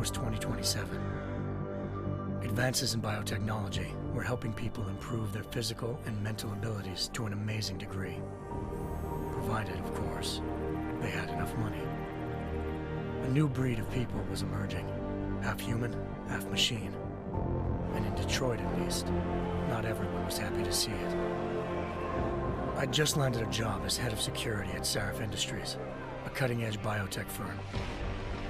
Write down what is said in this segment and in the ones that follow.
was 2027. Advances in biotechnology were helping people improve their physical and mental abilities to an amazing degree. Provided, of course, they had enough money. A new breed of people was emerging, half human, half machine. And in Detroit, at least, not everyone was happy to see it. I'd just landed a job as head of security at Sarif Industries, a cutting-edge biotech firm.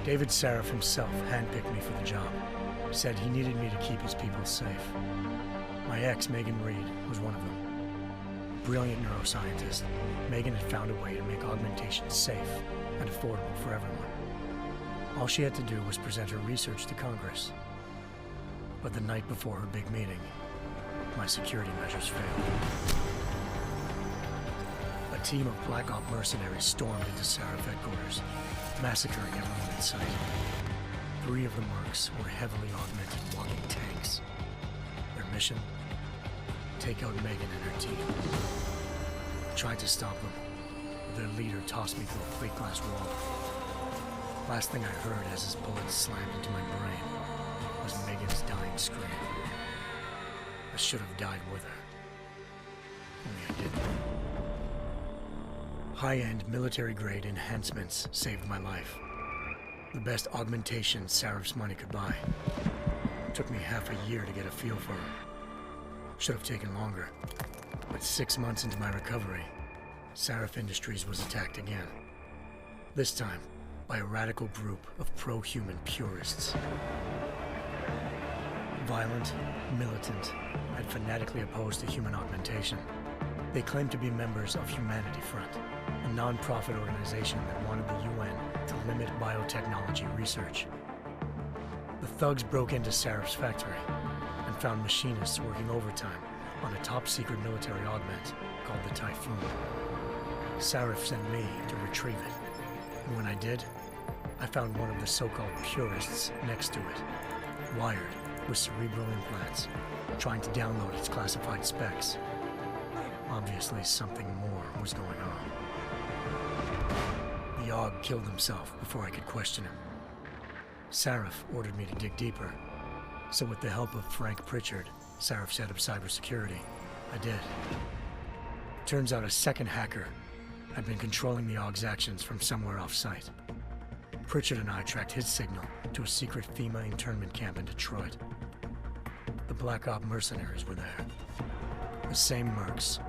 David Sarif himself handpicked me for the job, said he needed me to keep his people safe. My ex, Megan Reed, was one of them. Brilliant neuroscientist, Megan had found a way to make augmentation safe and affordable for everyone. All she had to do was present her research to Congress. But the night before her big meeting, my security measures failed. A team of Black Op mercenaries stormed into Sarif headquarters, massacring everyone in sight. 3 of the mercs were heavily augmented walking tanks. Their mission? Take out Megan and her team. I tried to stop them, but their leader tossed me through a plate glass wall. Last thing I heard as his bullets slammed into my brain was Megan's dying scream. I should have died with her. Only I didn't. High-end military-grade enhancements saved my life. The best augmentation Sarif's money could buy. It took me half a year to get a feel for her. Should have taken longer. But 6 months into my recovery, Sarif Industries was attacked again. This time, by a radical group of pro-human purists. Violent, militant, and fanatically opposed to human augmentation. They claimed to be members of Humanity Front, a non-profit organization that wanted the UN to limit biotechnology research. The thugs broke into Sarif's factory and found machinists working overtime on a top-secret military augment called the Typhoon. Sarif sent me to retrieve it, and when I did, I found one of the so-called purists next to it, wired with cerebral implants, trying to download its classified specs. Obviously, something more was going on. The AUG killed himself before I could question him. Sarif ordered me to dig deeper, so with the help of Frank Pritchard, Sarif's head of cybersecurity, I did. Turns out a second hacker had been controlling the AUG's actions from somewhere off-site. Pritchard and I tracked his signal to a secret FEMA internment camp in Detroit. The Black Op mercenaries were there. The same mercs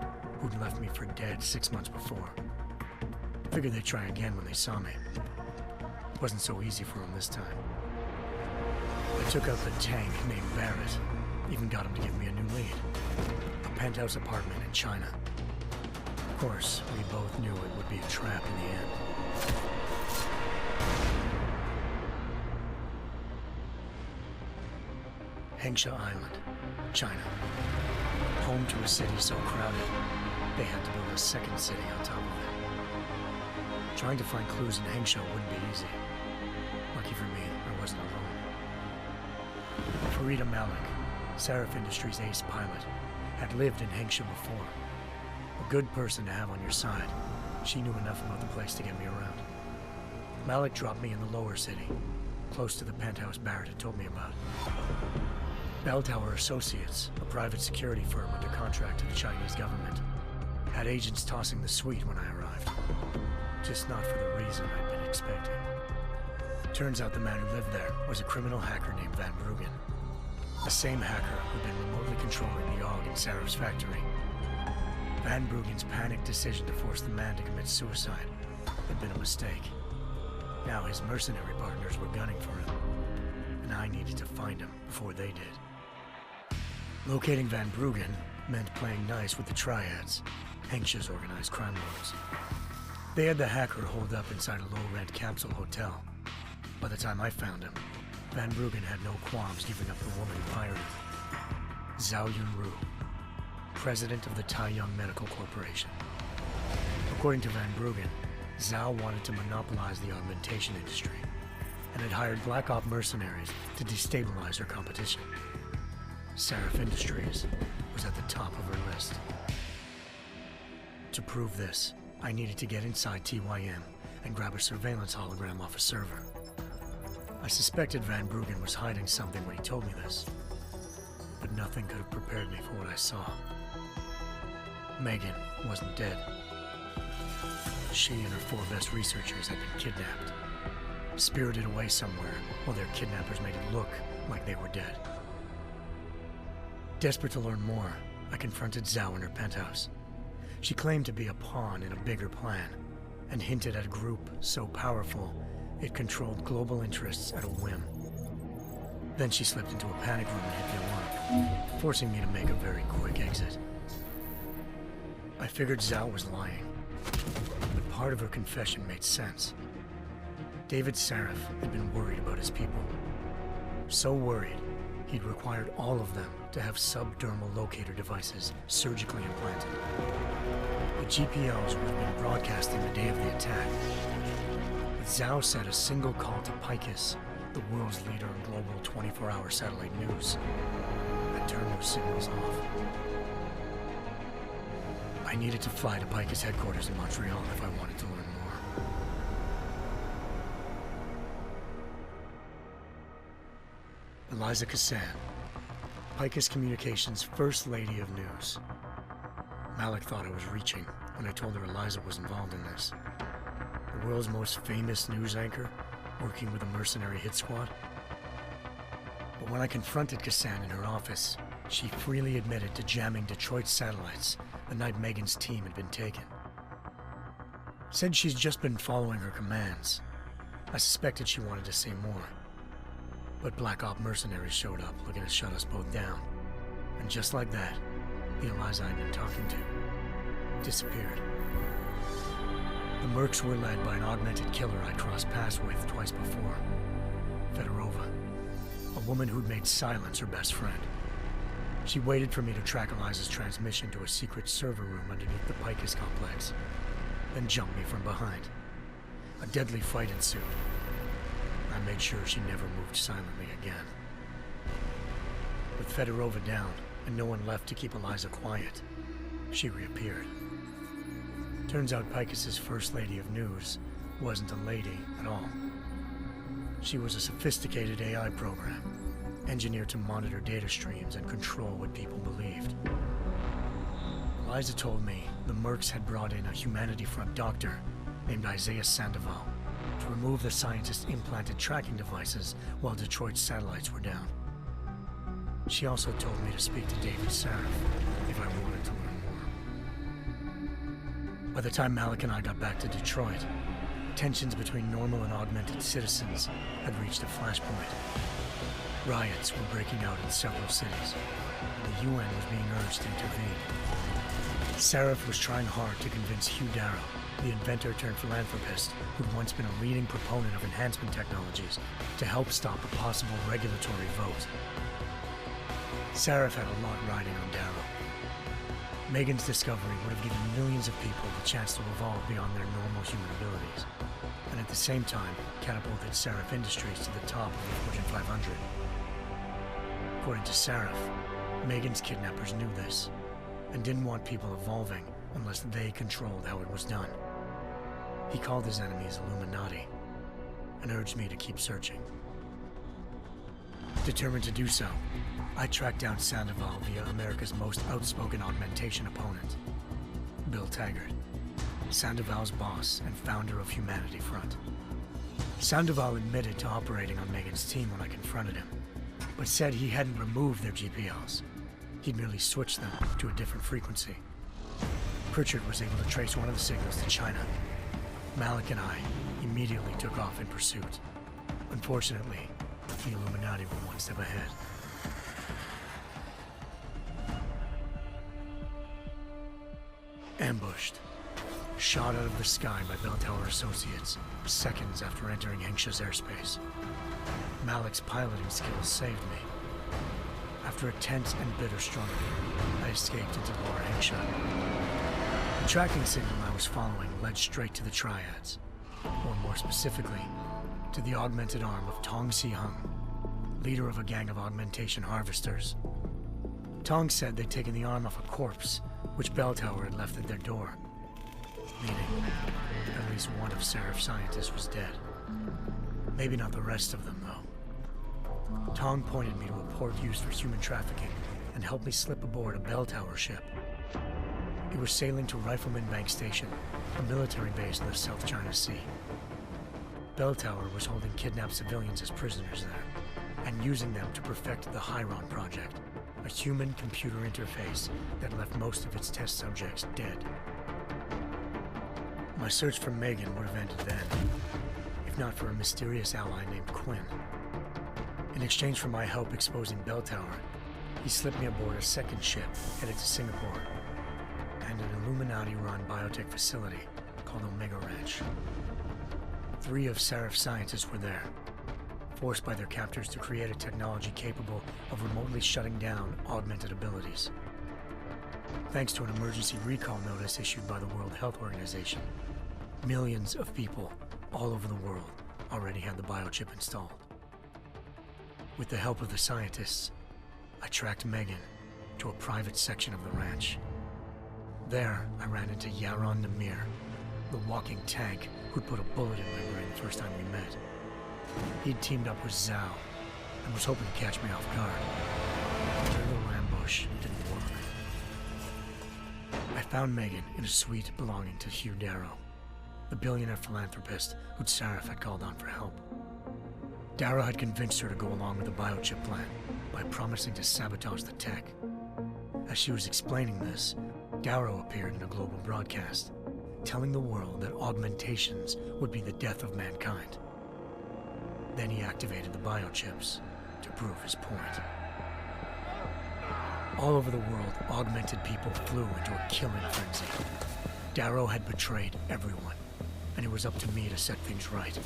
who'd left me for dead 6 months before. Figured they'd try again when they saw me. It wasn't so easy for them this time. I took out the tank named Barrett, even got him to give me a new lead. A penthouse apartment in China. Of course, we both knew it would be a trap in the end. Hengsha Island, China. Home to a city so crowded, they had to build a second city on top of it. Trying to find clues in Hengsha wouldn't be easy. Lucky for me, I wasn't alone. Farida Malik, Sarif Industries' ace pilot, had lived in Hengsha before. A good person to have on your side. She knew enough about the place to get me around. Malik dropped me in the lower city, close to the penthouse Barrett had told me about. Bell Tower Associates, a private security firm under contract to the Chinese government, had agents tossing the suite when I arrived. Just not for the reason I'd been expecting. Turns out the man who lived there was a criminal hacker named Van Bruggen. The same hacker who'd been remotely controlling the AUG in Sarif's factory. Van Bruggen's panicked decision to force the man to commit suicide had been a mistake. Now his mercenary partners were gunning for him, and I needed to find him before they did. Locating Van Bruggen meant playing nice with the Triads, Hengsha's organized crime lords. They had the hacker holed up inside a low-rent capsule hotel. By the time I found him, Van Bruggen had no qualms giving up the woman who hired him. Zhao Yunru, president of the Taiyang Medical Corporation. According to Van Bruggen, Zhao wanted to monopolize the augmentation industry and had hired Black Op mercenaries to destabilize her competition. Sarif Industries was at the top of her list. To prove this, I needed to get inside TYM and grab a surveillance hologram off a server. I suspected Van Bruggen was hiding something when he told me this, but nothing could have prepared me for what I saw. Megan wasn't dead. She and her 4 best researchers had been kidnapped, spirited away somewhere while their kidnappers made it look like they were dead. Desperate to learn more, I confronted Zhao in her penthouse. She claimed to be a pawn in a bigger plan, and hinted at a group so powerful it controlled global interests at a whim. Then she slipped into a panic room and hit the alarm, forcing me to make a very quick exit. I figured Zhao was lying, but part of her confession made sense. David Sarif had been worried about his people. So worried, he'd required all of them to have subdermal locator devices surgically implanted. The GPLs would have been broadcasting the day of the attack. But Zhao said a single call to Picus, the world's leader in global 24-hour satellite news, had turned those signals off. I needed to fly to Picus headquarters in Montreal if I wanted to learn more. Eliza Cassan, Picus Communications' First Lady of News. Malik thought I was reaching when I told her Eliza was involved in this. The world's most famous news anchor, working with a mercenary hit squad. But when I confronted Cassan in her office, she freely admitted to jamming Detroit's satellites the night Megan's team had been taken. Said she's just been following her commands. I suspected she wanted to say more. But Black Op mercenaries showed up looking to shut us both down. And just like that, the Eliza I'd been talking to disappeared. The Mercs were led by an augmented killer I crossed paths with twice before, Fedorova, a woman who'd made silence her best friend. She waited for me to track Eliza's transmission to a secret server room underneath the Picus complex, then jumped me from behind. A deadly fight ensued. I made sure she never moved silently again. With Fedorova down, and no one left to keep Eliza quiet, she reappeared. Turns out Picus's First Lady of News wasn't a lady at all. She was a sophisticated AI program, engineered to monitor data streams and control what people believed. Eliza told me the Mercs had brought in a Humanity Front doctor named Isaiah Sandoval to remove the scientist's implanted tracking devices while Detroit's satellites were down. She also told me to speak to David Sarif if I wanted to learn more. By the time Malik and I got back to Detroit, tensions between normal and augmented citizens had reached a flashpoint. Riots were breaking out in several cities, and the UN was being urged to intervene. Sarif was trying hard to convince Hugh Darrow, the inventor-turned-philanthropist who'd once been a leading proponent of enhancement technologies, to help stop a possible regulatory vote. Sarif had a lot riding on Darrow. Megan's discovery would have given millions of people the chance to evolve beyond their normal human abilities, and at the same time catapulted Sarif Industries to the top of the Fortune 500. According to Sarif, Megan's kidnappers knew this, and didn't want people evolving unless they controlled how it was done. He called his enemies Illuminati, and urged me to keep searching. Determined to do so, I tracked down Sandoval via America's most outspoken augmentation opponent, Bill Taggart, Sandoval's boss and founder of Humanity Front. Sandoval admitted to operating on Megan's team when I confronted him, but said he hadn't removed their GPLs. He'd merely switched them to a different frequency. Pritchard was able to trace one of the signals to China. Malik and I immediately took off in pursuit. Unfortunately, the Illuminati were one step ahead. Ambushed. Shot out of the sky by Bell Tower Associates, seconds after entering Hengsha's airspace. Malik's piloting skills saved me. After a tense and bitter struggle, I escaped into Lower Hengsha. The tracking signal I was following led straight to the Triads, or more specifically, to the augmented arm of Tong Si-hung, leader of a gang of augmentation harvesters. Tong said they'd taken the arm off a corpse, which Bell Tower had left at their door, meaning at least one of Sarif's scientists was dead. Maybe not the rest of them, though. Tong pointed me to a port used for human trafficking and helped me slip aboard a bell tower ship. It was sailing to Rifleman Bank Station, a military base in the South China Sea. Bell Tower was holding kidnapped civilians as prisoners there, and using them to perfect the Hyron Project, a human-computer interface that left most of its test subjects dead. My search for Megan would have ended then, if not for a mysterious ally named Quinn. In exchange for my help exposing Bell Tower, he slipped me aboard a second ship headed to Singapore and an Illuminati-run biotech facility called Omega Ranch. 3 of Serif's scientists were there, forced by their captors to create a technology capable of remotely shutting down augmented abilities. Thanks to an emergency recall notice issued by the World Health Organization, millions of people all over the world already had the biochip installed. With the help of the scientists, I tracked Megan to a private section of the ranch. There, I ran into Yaron Namir, the walking tank who'd put a bullet in my brain the first time we met. He'd teamed up with Zhao and was hoping to catch me off guard. Their little ambush didn't work. I found Megan in a suite belonging to Hugh Darrow, the billionaire philanthropist who'd Serif had called on for help. Darrow had convinced her to go along with the biochip plan by promising to sabotage the tech. As she was explaining this, Darrow appeared in a global broadcast, telling the world that augmentations would be the death of mankind. Then he activated the biochips to prove his point. All over the world, augmented people flew into a killing frenzy. Darrow had betrayed everyone, and it was up to me to set things right.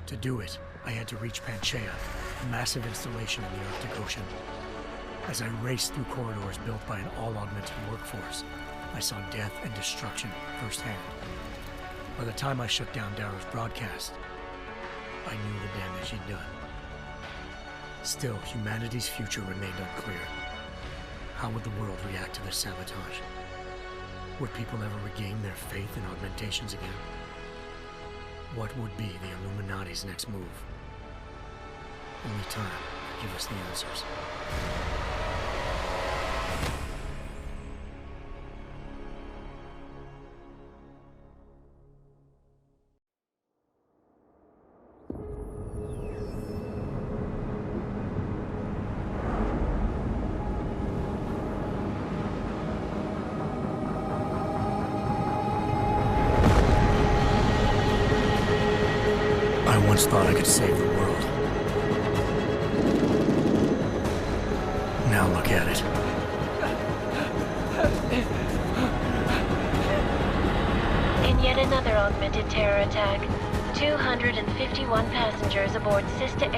To do it, I had to reach Panchaea, a massive installation in the Arctic Ocean. As I raced through corridors built by an all-augmented workforce, I saw death and destruction firsthand. By the time I shut down Darrow's broadcast, I knew the damage he'd done. Still, humanity's future remained unclear. How would the world react to this sabotage? Would people ever regain their faith in augmentations again? What would be the Illuminati's next move? Only time will give us the answers. I once thought I could save the world. Now look at it. In yet another augmented terror attack, 251 passengers aboard Sister Air